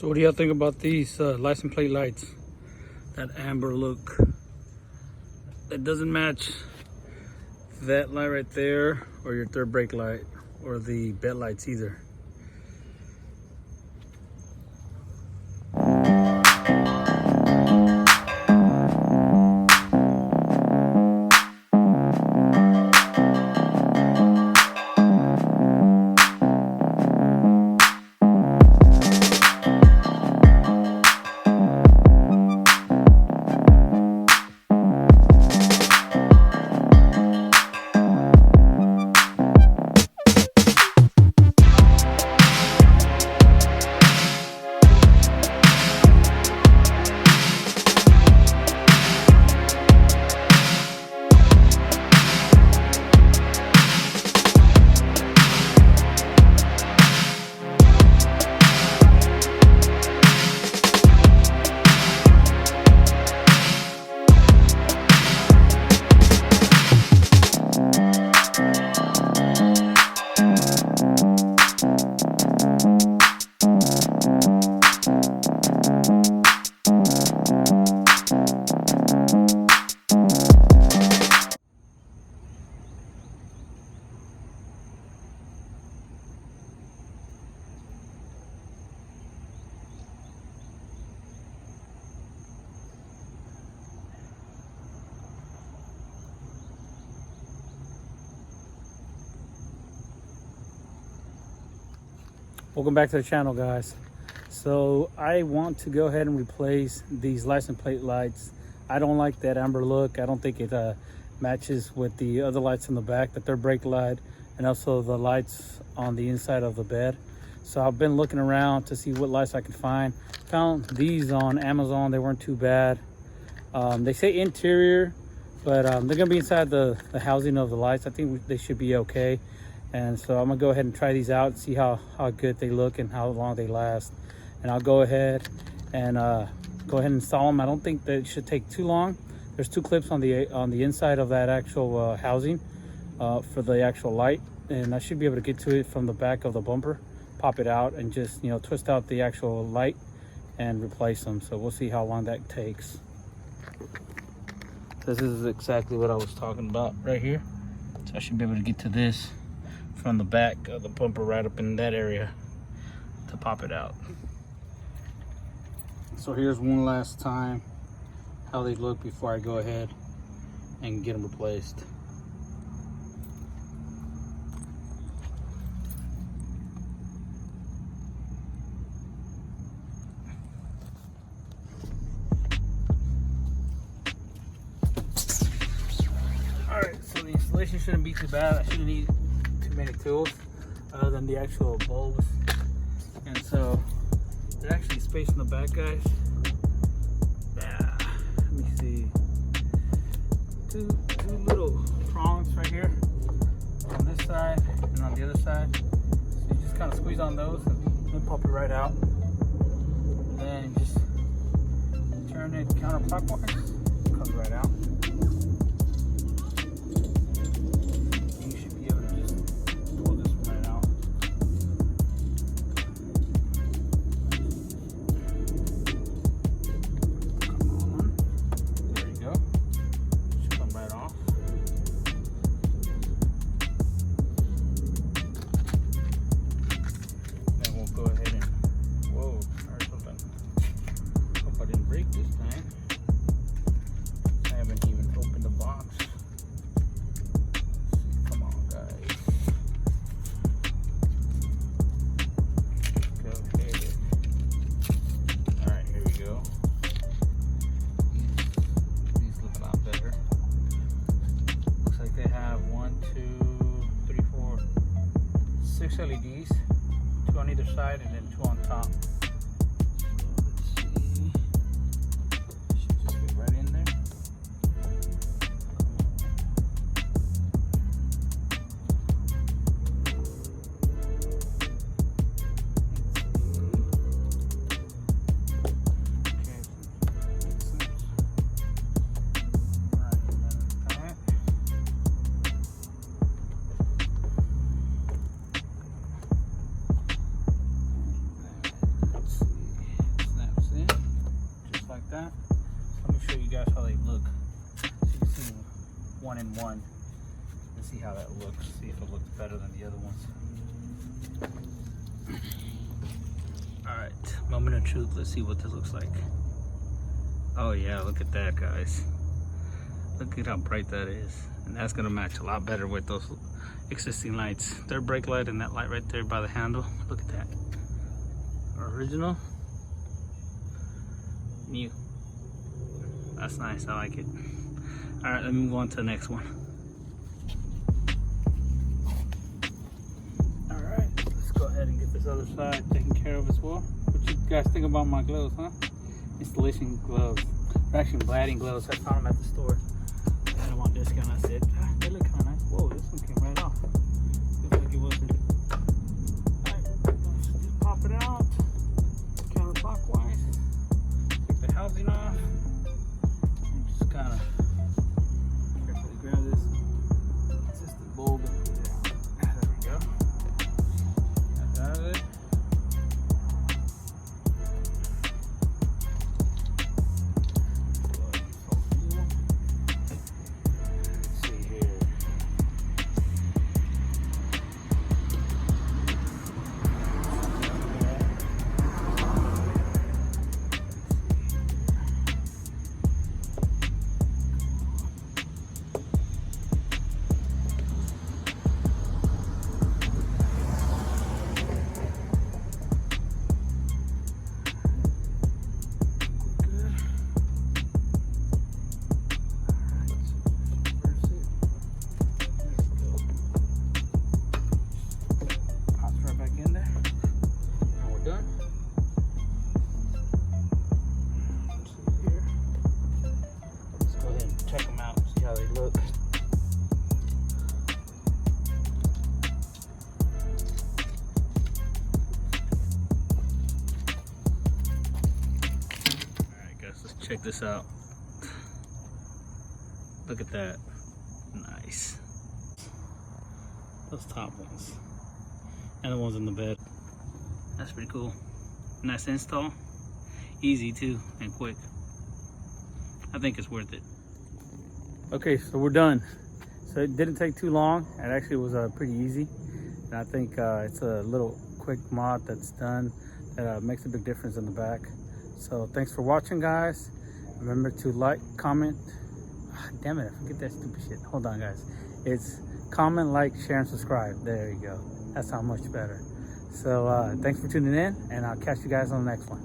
So what do y'all think about these license plate lights? That amber look. That doesn't match that light right there or your third brake light or the bed lights either. Welcome back to the channel, guys. So I want to go ahead and replace these license plate lights. I don't like that amber look. I don't think it matches with the other lights in the back, the third brake light, and also the lights on the inside of the bed. So I've been looking around to see what lights I can find. Found these on Amazon. They weren't too bad. They say interior, but they're gonna be inside the housing of the lights. I think they should be okay. And so I'm gonna go ahead and try these out and see how good they look and how long they last. And I'll go ahead and install them. I don't think that it should take too long. There's two clips on the inside of that actual housing for the actual light, and I should be able to get to it from the back of the bumper, pop it out, and just twist out the actual light and replace them. So we'll see how long that takes. This is exactly what I was talking about right here. So I should be able to get to this from the back of the bumper right up in that area to pop it out. So here's one last time how they look before I go ahead and get them replaced. Alright, so the installation shouldn't be too bad. I shouldn't need too many tools other than the actual bulbs. And so there's actually space in the back, guys. Yeah, let me see. Two little prongs right here on this side and on the other side. So you just kind of squeeze on those and then pop it right out. And then just turn it counterclockwise. It comes right out. LEDs, 2 on either side and then 2 on top. So let's see. Should just fit right in there. 1-in-1. Let's see how that looks. See if it looks better than the other ones. All right, moment of truth. Let's see what this looks like. Oh yeah, look at that, guys. Look at how bright that is. And that's gonna match a lot better with those existing lights. Their brake light and that light right there by the handle. Look at that. Original. New. That's nice, I like it. All right, let me move on to the next one. All right, let's go ahead and get this other side taken care of as well. What you guys think about my gloves, huh? Installation gloves. They're actually blading gloves. I found them at the store. I had them on discount. I said, they look kind of nice. Whoa, this one came right off. Looks like it wasn't. Alright, just pop it out counterclockwise. Take the housing off. And just kind of carefully grab this consistent bulb. There we go. That's out of it. Check this out. Look at that. Nice. Those top ones. And the ones in the bed. That's pretty cool. Nice install. Easy too, and quick. I think it's worth it. Okay, so we're done. So it didn't take too long. It actually was pretty easy. And I think it's a little quick mod that's done that makes a big difference in the back. So thanks for watching, guys. Remember to like, comment. Damn it, I forget that stupid shit. Hold on, guys. It's comment, like, share, and subscribe. There you go. That sounds much better. So thanks for tuning in, and I'll catch you guys on the next one.